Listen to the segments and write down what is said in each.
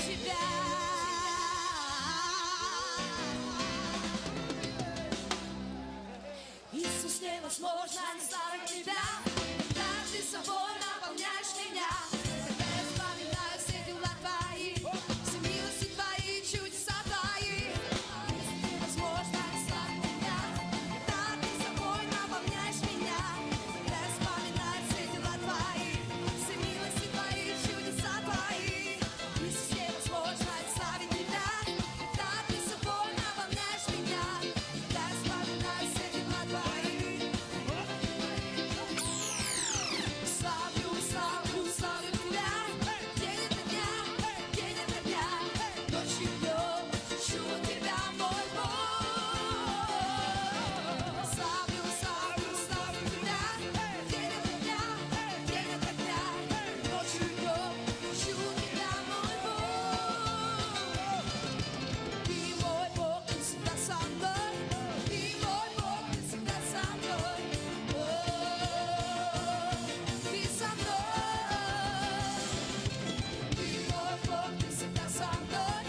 тебя. Иисус, невозможно оставить тебя, когда ты собой наполняешь меня. Когда я вспоминаю все дела твои, все милости твои, чудеса твои. Иисус, невозможно оставить тебя, когда ты собой наполняешь меня. Когда я вспоминаю все дела твои, все милости твои, чудеса твои. Иисус, невозможно оставить тебя, когда ты собой наполняешь меня. Когда я вспоминаю все дела твои. Славлю, славлю, славлю тебя, день ото дня, день ото дня, ночью и днем, чую тебя, мой Бог. Славлю, славлю, славлю тебя, день ото дня, день ото дня, ночью и днем, чую тебя, мой Бог. Ты мой Бог, ты всегда со мной, ты мой Бог, ты всегда со мной. Ты со мной, ты мой Бог, ты всегда со мной,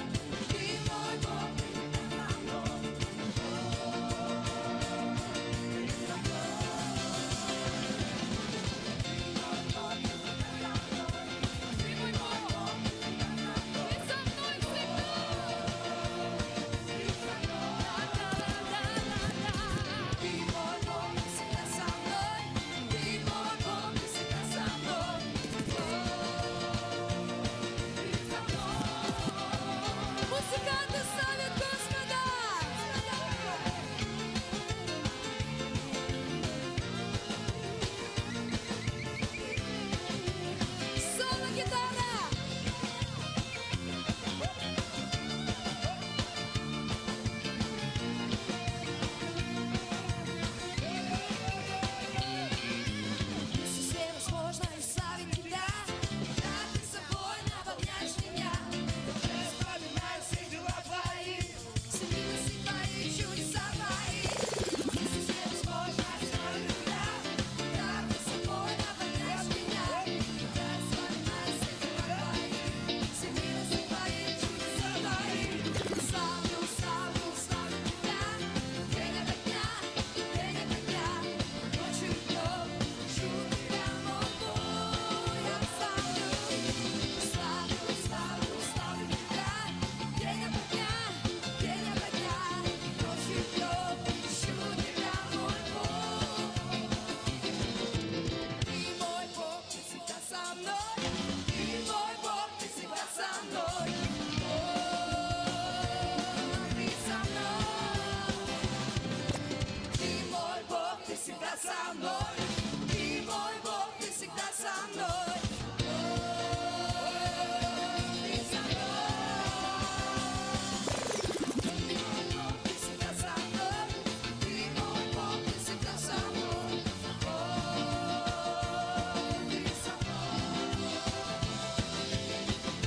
ты мой Бог, ты всегда со мной. Ты мой Бог, ты со мной всегда. Ты мой Бог, ты всегда со мной, ты мой Бог, ты всегда со мной. Музыканты славят Господа! Соло-гитара! Иисус, невозможно оставить тебя, когда ты собой наполняешь меня. Когда я вспоминаю все дела твои, все милости твои, чудеса твои. Иисус, невозможно оставить тебя, когда ты собой наполняешь меня. Когда я вспоминаю все дела твои, все милости твои, чудеса твои. Славлю, славлю, славлю тебя, день ото дня, день ото дня, ночью и днем, чую тебя, мой Бог. Я славлю, славлю, славлю, славлю тебя, день ото дня, день ото дня, ночью и днем, чую тебя, мой Бог. Ты мой Бог, ты всегда со мной, ты мой Бог, ты всегда со мной. Ты со мной, ты мой Бог, ты всегда со мной, ты мой Бог, ты всегда со мной. Ты со мной, ты всегда со мной, ты мой Бог, ты всегда со мной. Ты со мной,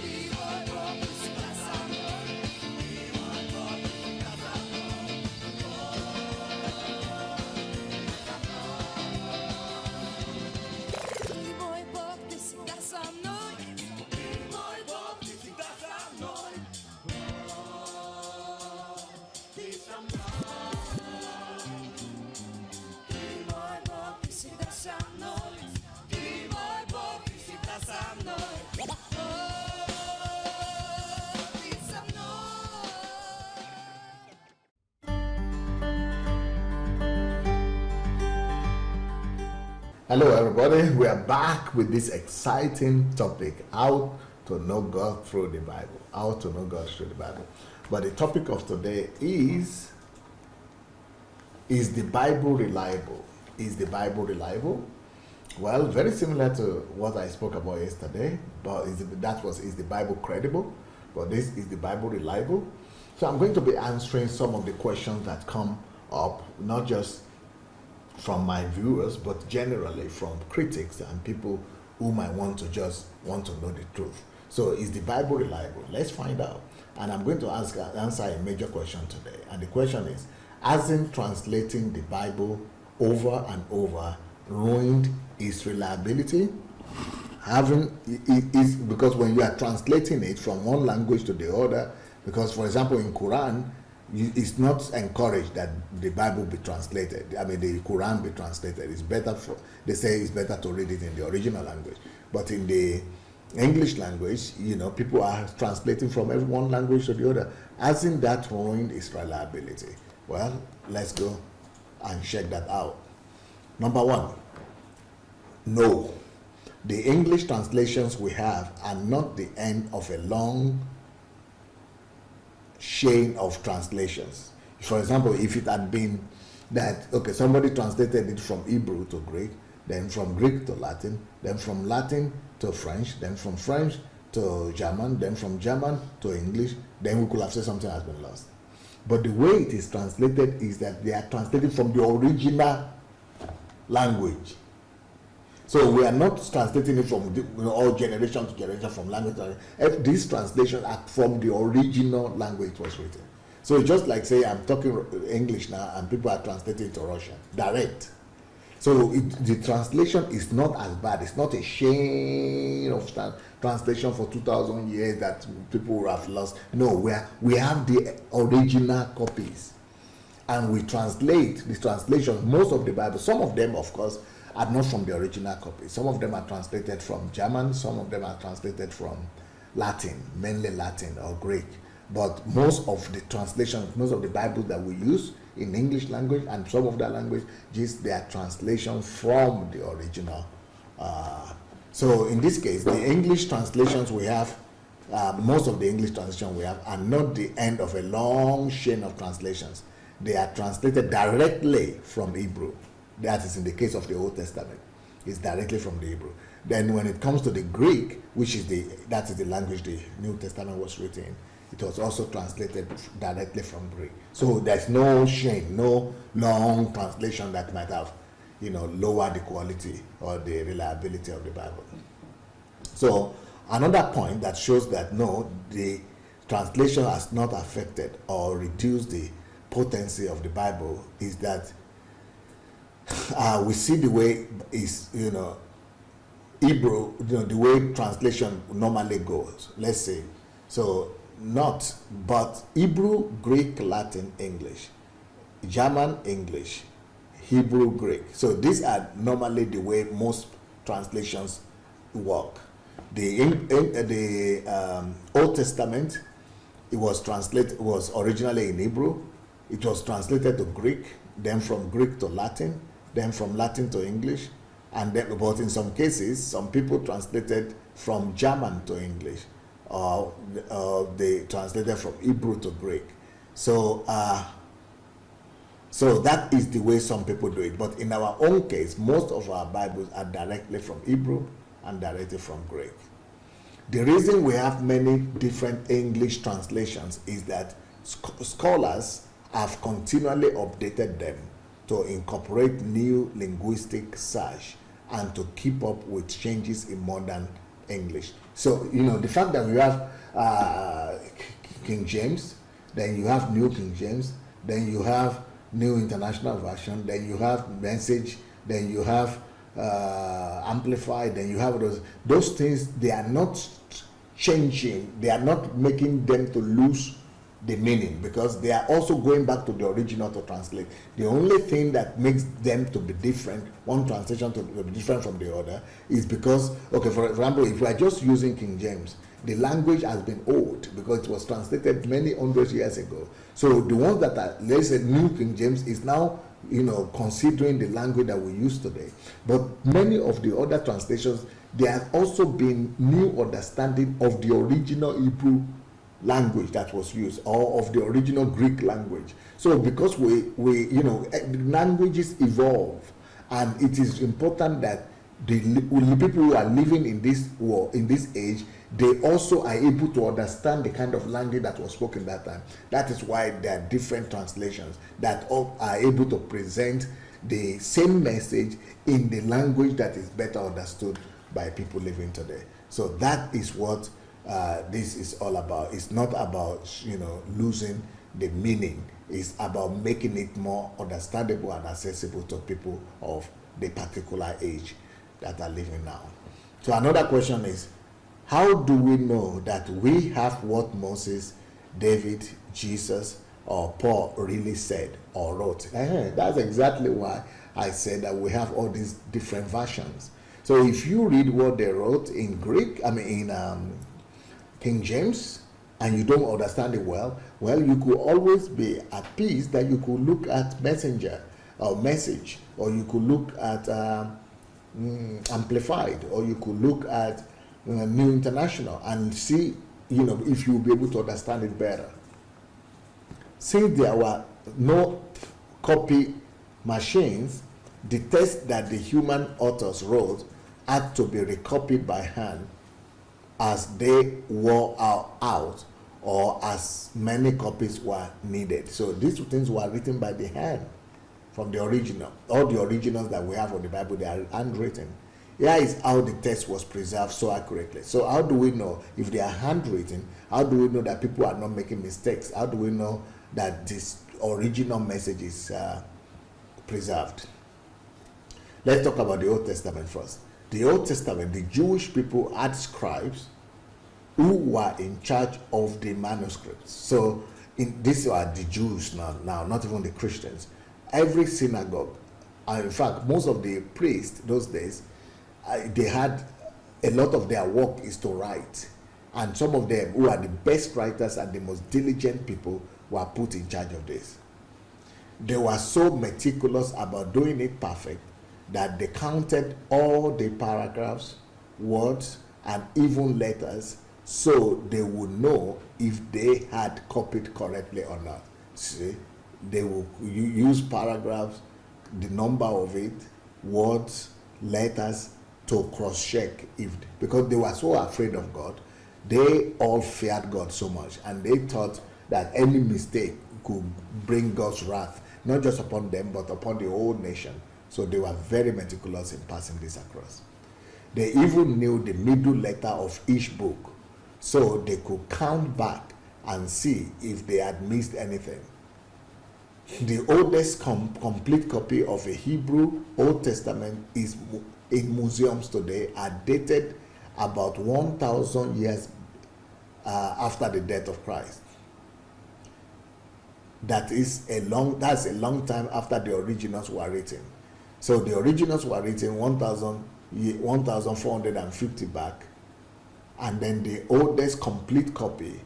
ты мой Бог, ты всегда со мной, ты мой Бог, ты всегда со мной. Ты мой Бог, ты всегда со мной. Ты мой Бог, ты всегда со мной. Ты со мной. Ты мой Бог, ты всегда со мной. Ты мой Бог, ты всегда со мной. Ты со мной. Hello, everybody. We are back with this exciting topic: how to know God through the Bible. How to know God through the Bible. But the topic of today is the Bible reliable? Is the Bible reliable? Well, very similar to what I spoke about yesterday, but is the Bible credible? But this is the Bible reliable? So I'm going to be answering some of the questions that come up, not just from my viewers, but generally from critics and people who might want to know the truth. So is the Bible reliable? Let's find out. And I'm going to answer a major question today. And the question is, hasn't translating the Bible over and over ruined its reliability? having it is because when you are translating it from one language to the other, because for example in Quran, it's not encouraged that the Bible be translated. I mean, the Quran be translated. It's better for, they say it's better to read it in the original language. But in the English language, people are translating from one language to the other. Hasn't that ruined its reliability? Well, let's go and check that out. Number one, no. The English translations we have are not the end of a long chain of translations. For example, if it had been that, okay, somebody translated it from Hebrew to Greek, then from Greek to Latin, then from Latin to French, then from French to German, then from German to English, then we could have said something has been lost. But the way it is translated is that they are translated from the original language. So we are not translating it from all generation to generation, from language to language. These translations are from the original language it was written. So it's just like, say, I'm talking English now and people are translating it to Russian, direct. So the translation is not as bad. It's not a chain of translation for 2,000 years that people have lost. No, we have the original copies. And we translate the translations, most of the Bible, some of them, of course, are not from the original copy. Some of them are translated from German, some of them are translated from Latin, mainly Latin or Greek. But most of the translations, most of the Bibles that we use in English language and some of that language, just their translation from the original. So in this case, the English translations we have, most of the English translations we have are not the end of a long chain of translations. They are translated directly from Hebrew. That is in the case of the Old Testament. It's directly from the Hebrew. Then when it comes to the Greek, which is that is the language the New Testament was written in, it was also translated directly from Greek. So there's no chain, no long translation that might have, lowered the quality or the reliability of the Bible. So another point that shows that no, the translation has not affected or reduced the potency of the Bible is that we see the way is, Hebrew, the way translation normally goes. Let's say, so not, but Hebrew, Greek, Latin, English, German, English, Hebrew, Greek. So these are normally the way most translations work. The Old Testament, it was originally in Hebrew. It was translated to Greek, then from Greek to Latin, then from Latin to English, and then, but in some cases, some people translated from German to English, or they translated from Hebrew to Greek. So, so that is the way some people do it. But in our own case, most of our Bibles are directly from Hebrew and directly from Greek. The reason we have many different English translations is that scholars have continually updated them to incorporate new linguistic search and to keep up with changes in modern English. So, the fact that we have King James, then you have New King James, then you have New International Version, then you have Message, then you have Amplified, then you have those things. They are not changing, they are not making them to lose the meaning, because they are also going back to the original to translate. The only thing that makes them to be different, one translation to be different from the other, is because, okay, for example, if we are just using King James, the language has been old because it was translated many hundreds years ago. So the ones that are, let's say, New King James is now, considering the language that we use today. But many of the other translations, there has also been new understanding of the original Hebrew language that was used, or of the original Greek language. So because we languages evolve, and it is important that the people who are living in this world, in this age, they also are able to understand the kind of language that was spoken that time. That is why there are different translations that are able to present the same message in the language that is better understood by people living today. So that is what this is all about. It's not about losing the meaning. It's about making it more understandable and accessible to people of the particular age that are living now. So another question is, how do we know that we have what Moses, David, Jesus, or Paul really said or wrote? That's exactly why I said that we have all these different versions. So if you read what they wrote in Greek, in King James, and you don't understand it well, you could always be at peace that you could look at messenger or message, or you could look at amplified, or you could look at New International and see, if you'll be able to understand it better. Since there were no copy machines, the text that the human authors wrote had to be recopied by hand as they wore out, or as many copies were needed. So these things were written by the hand from the original. All the originals that we have of the Bible, they are handwritten. Here is how the text was preserved so accurately. So how do we know if they are handwritten? How do we know that people are not making mistakes? How do we know that this original message is preserved? Let's talk about the Old Testament first. The Old Testament, the Jewish people had scribes who were in charge of the manuscripts. So these are the Jews now, not even the Christians. Every synagogue, in fact, most of the priests those days, they had a lot of their work is to write. And some of them who are the best writers and the most diligent people were put in charge of this. They were so meticulous about doing it perfect that they counted all the paragraphs, words, and even letters, so they would know if they had copied correctly or not. See, they will use paragraphs, the number of it, words, letters, to cross-check, because they were so afraid of God. They all feared God so much, and they thought that any mistake could bring God's wrath, not just upon them, but upon the whole nation. So they were very meticulous in passing this across. They even knew the middle letter of each book, so they could count back and see if they had missed anything. The oldest complete copy of a Hebrew Old Testament is in museums today, are dated about 1,000 years after the death of Christ. That's a long time after the originals were written. So the originals were written 1,450 back, and then the oldest complete copy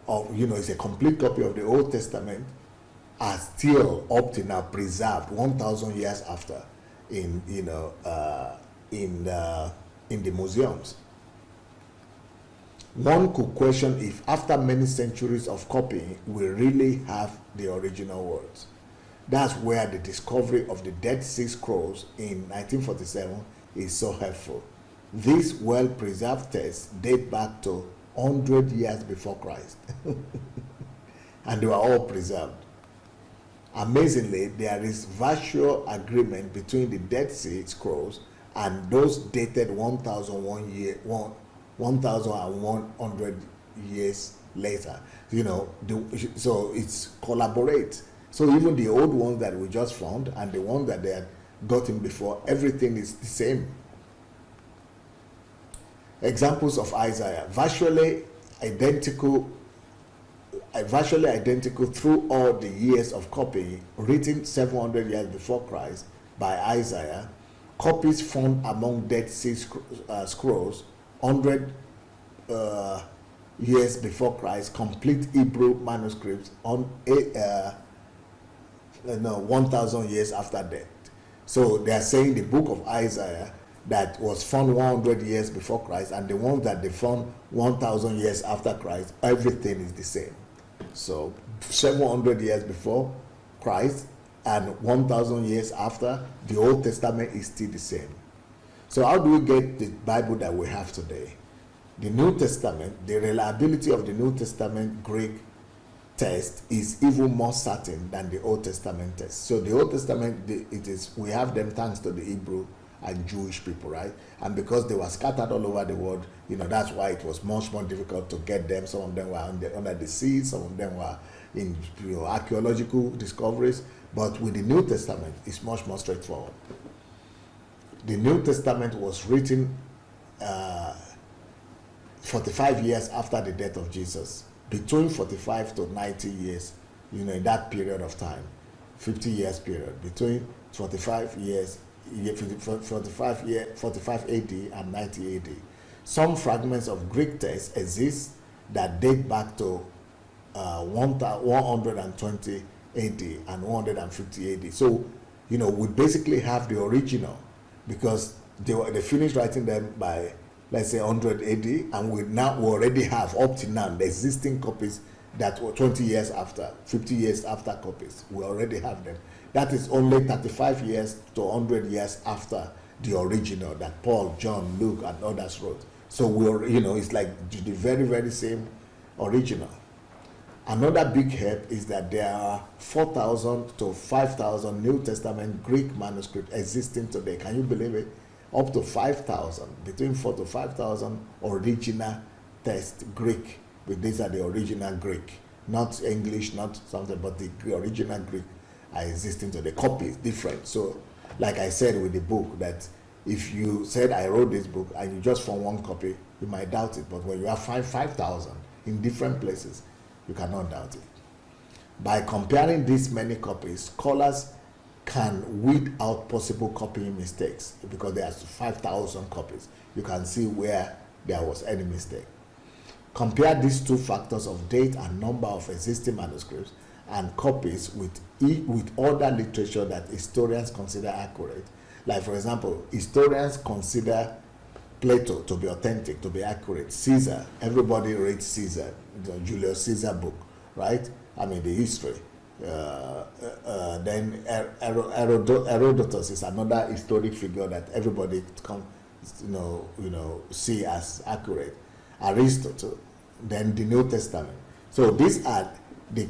of, it's a complete copy of the Old Testament, are still up to now preserved 1,000 years after in the museums. One could question if after many centuries of copying, we really have the original words. That's where the discovery of the Dead Sea Scrolls in 1947 is so helpful. These well-preserved texts date back to 100 years before Christ, and they were all preserved. Amazingly, there is virtual agreement between the Dead Sea Scrolls and those dated 1,100 years later. So it's collaborate. So even the old ones that we just found and the ones that they had gotten before, everything is the same. Examples of Isaiah, virtually identical through all the years of copying, written 700 years before Christ by Isaiah. Copies found among Dead Sea Scrolls 100 years before Christ, complete Hebrew manuscripts 1,000 years after death. So they are saying the book of Isaiah that was found 100 years before Christ and the one that they found 1,000 years after Christ, everything is the same. So 700 years before Christ and 1,000 years after, the Old Testament is still the same. So how do we get the Bible that we have today? The New Testament, the reliability of the New Testament Greek text is even more certain than the Old Testament text. So the Old Testament, we have them thanks to the Hebrew and Jewish people, right? And because they were scattered all over the world, that's why it was much more difficult to get them. Some of them were under the sea, some of them were in archaeological discoveries. But with the New Testament, it's much more straightforward. The New Testament was written 45 years after the death of Jesus, between 45 to 90 years, in that period of time, 50 years period, between 45 years, 45 AD and 90 AD. Some fragments of Greek text exist that date back to 120 AD and 150 AD. So, we basically have the original, because they finished writing them by, let's say, 100 AD, and we already have up to now the existing copies that were 20 years after, 50 years after copies. We already have them. That is only 35 years to 100 years after the original that Paul, John, Luke, and others wrote. So it's like the very, very same original. Another big help is that there are 4,000 to 5,000 New Testament Greek manuscripts existing today. Can you believe it? Up to 5,000, between 4,000 to 5,000 original text Greek. But these are the original Greek, not English, not something, but the original Greek are existing today. Copies different. So, like I said with the book, that if you said I wrote this book and you just found one copy, you might doubt it. But when you have 5,000 in different places, you cannot doubt it. By comparing these many copies, scholars can weed out possible copying mistakes, because there are 5,000 copies. You can see where there was any mistake. Compare these two factors of date and number of existing manuscripts and copies with other literature that historians consider accurate. Like, for example, historians consider Plato to be authentic, to be accurate. Caesar, everybody reads Caesar, the Julius Caesar book, right? I mean, the history. Then Herodotus is another historic figure that everybody see as accurate. Aristotle, then the New Testament. So these are the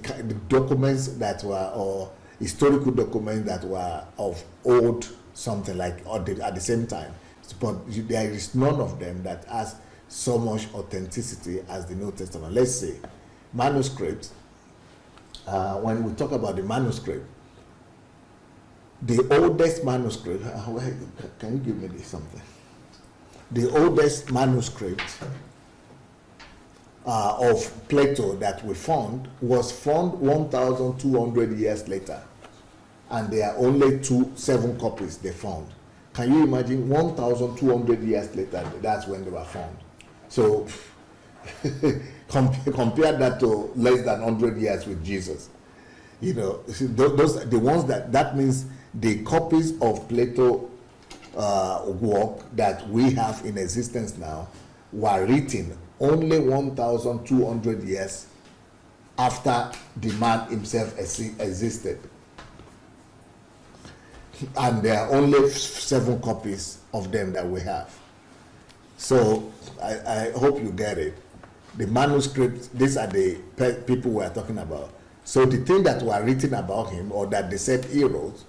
documents that were, or historical documents that were of old something, like at the same time. But there is none of them that has so much authenticity as the New Testament. Let's say manuscripts. When we talk about the manuscript, the oldest manuscript, can you give me this something? The oldest manuscript of Plato that we found was found 1,200 years later, and there are only 7 copies they found. Can you imagine 1,200 years later? That's when they were found. So compare that to less than 100 years with Jesus. Those the ones that means the copies of Plato work that we have in existence now were written only 1,200 years after the man himself existed. And there are only 7 copies of them that we have. So I hope you get it. The manuscripts, these are the people we are talking about. So the thing that were written about him, or that they said he wrote,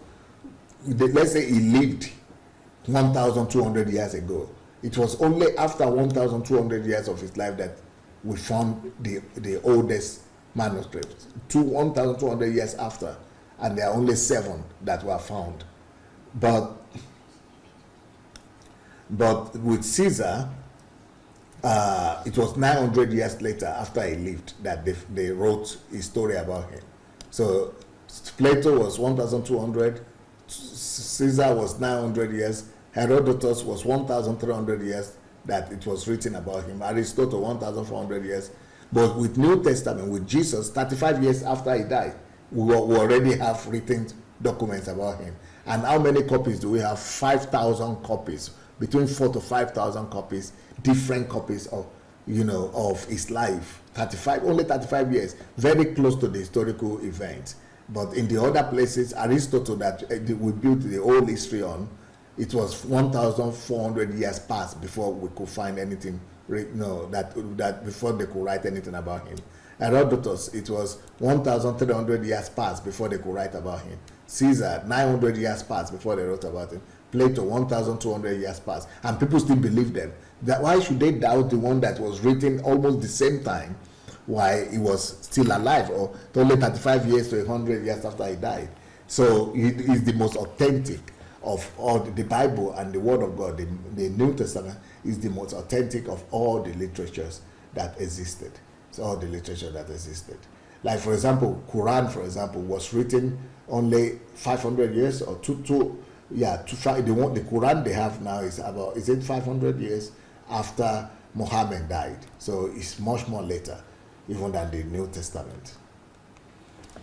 let's say he lived 1,200 years ago. It was only after 1,200 years of his life that we found the oldest manuscripts. 1,200 years after, and there are only 7 that were found. But with Caesar, it was 900 years later after he lived that they wrote a story about him. So Plato was 1,200, Caesar was 900 years, Herodotus was 1,300 years that it was written about him, Aristotle 1,400 years. But with New Testament, with Jesus, 35 years after he died, we already have written documents about him. And how many copies do we have? 5,000 copies, between 4,000 to 5,000 copies, different copies of his life. Only 35 years, very close to the historical event. But in the other places, Aristotle that we built the whole history on, it was 1,400 years past before we could find anything. That before they could write anything about him. Herodotus, it was 1,300 years past before they could write about him. Caesar, 900 years past before they wrote about him. Plato, 1,200 years past, and people still believe them. Why should they doubt the one that was written almost the same time, while he was still alive, or only 35 years to 100 years after he died? So it is the most authentic of all the Bible and the Word of God, the New Testament is the most authentic of all the literatures that existed. So all the literature that existed. Like for example, Quran, for example, was written only 500 years or the Quran they have now is about, is it 500 years after Muhammad died? So it's much more later, even than the New Testament.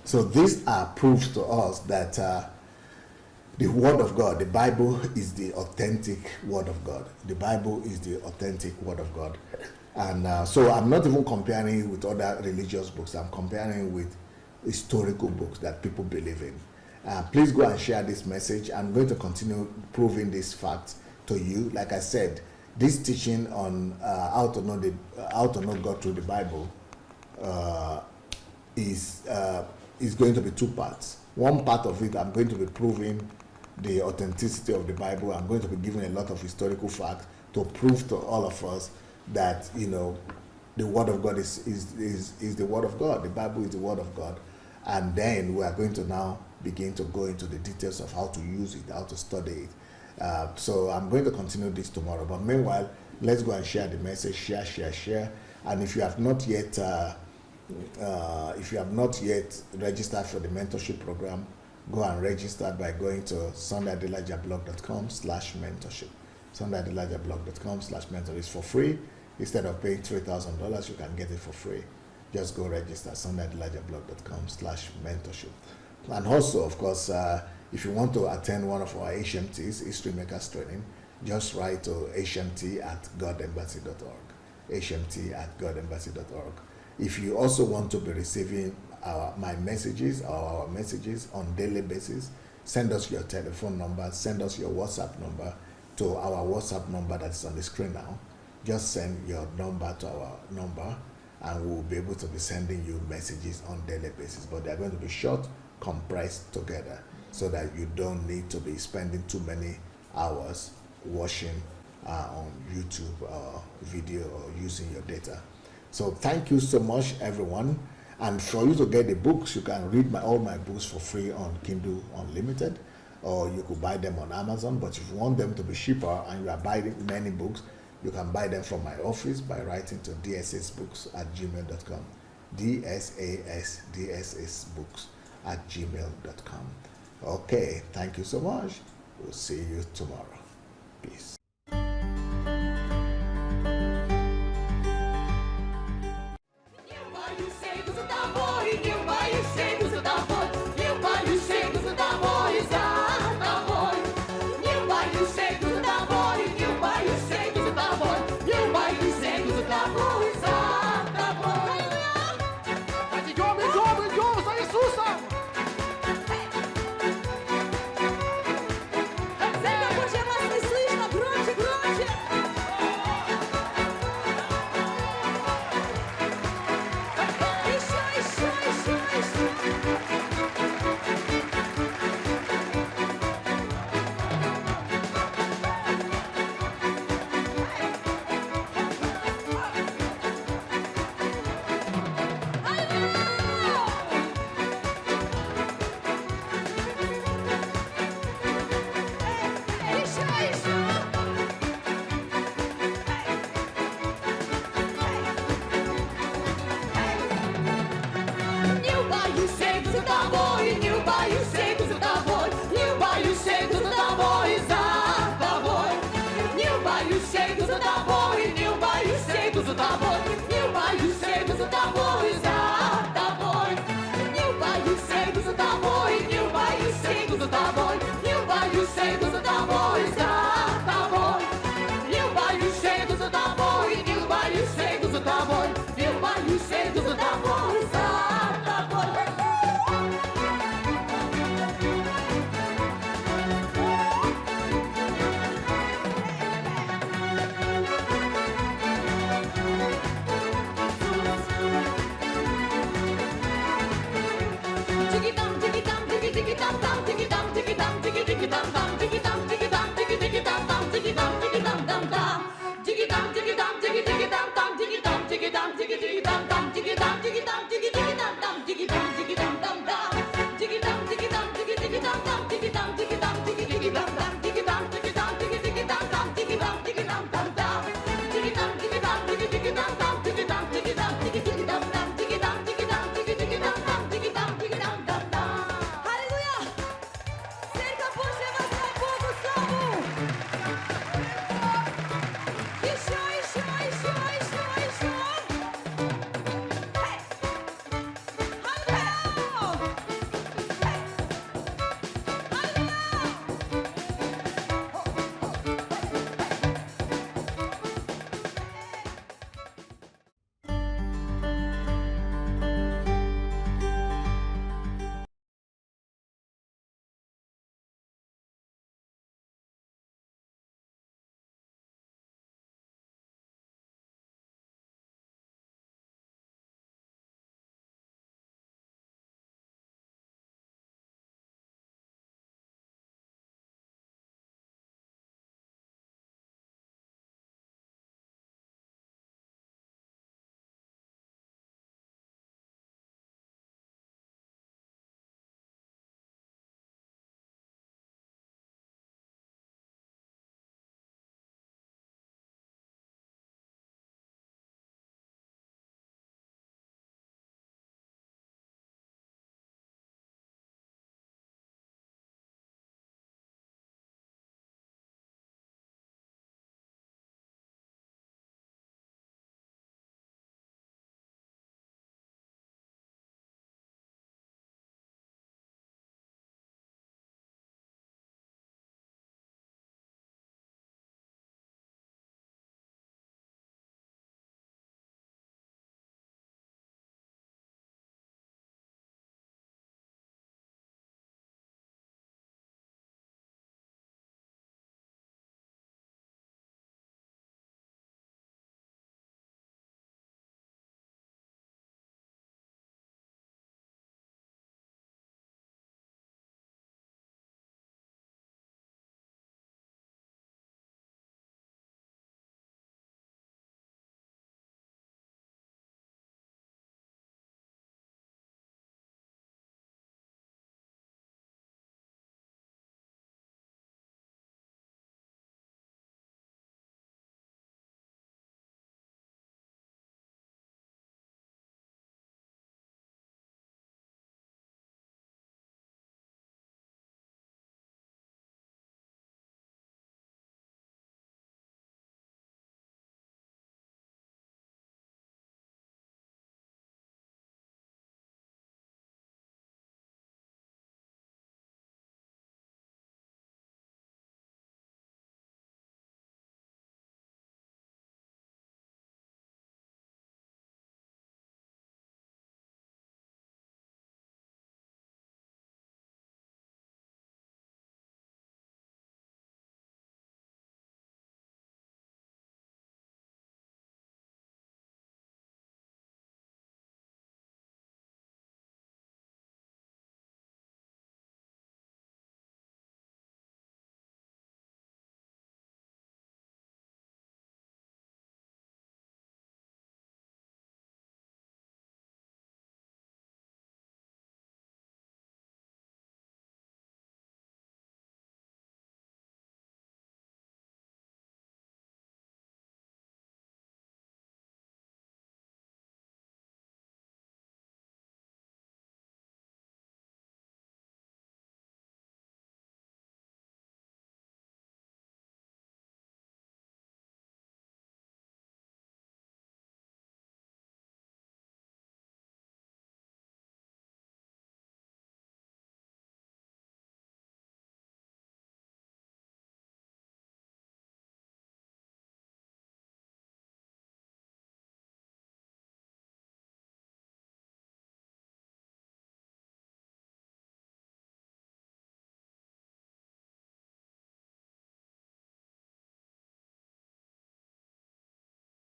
So these are proofs to us that the Word of God, the Bible, is the authentic Word of God. The Bible is the authentic Word of God. And so I'm not even comparing it with other religious books. I'm comparing it with historical books that people believe in. Please go and share this message. I'm going to continue proving this fact to you. Like I said, this teaching on how to know God through the Bible is going to be two parts. One part of it, I'm going to be proving the authenticity of the Bible. I'm going to be giving a lot of historical facts to prove to all of us that, you know, the Word of God is the Word of God. The Bible is the Word of God. And then we are going to now begin to go into the details of how to use it, how to study it. So I'm going to continue this tomorrow. But meanwhile, let's go and share the message. Share. And if you have not yet registered for the mentorship program, go and register by going to sundayadelajablog.com/mentorship. sundayadelajablog.com/mentorship. It's for free. Instead of paying $3,000, you can get it for free. Just go register sundayadelajablog.com/mentorship. And also, of course, if you want to attend one of our HMTs, History Makers Training, just write to hmt@godembassy.org. hmt@godembassy.org. If you also want to be receiving my messages or our messages on daily basis, send us your telephone number, send us your WhatsApp number to our WhatsApp number that's on the screen now. Just send your number to our number and we'll be able to be sending you messages on daily basis. But they're going to be short, compressed together so that you don't need to be spending too many hours watching on YouTube or video or using your data. So thank you so much, everyone. And for you to get the books, you can read all my books for free on Kindle Unlimited, or you could buy them on Amazon. But if you want them to be cheaper and you are buying many books, you can buy them from my office by writing to dssbooks@gmail.com. dssbooks@gmail.com. Okay, thank you so much. We'll see you tomorrow. Peace. New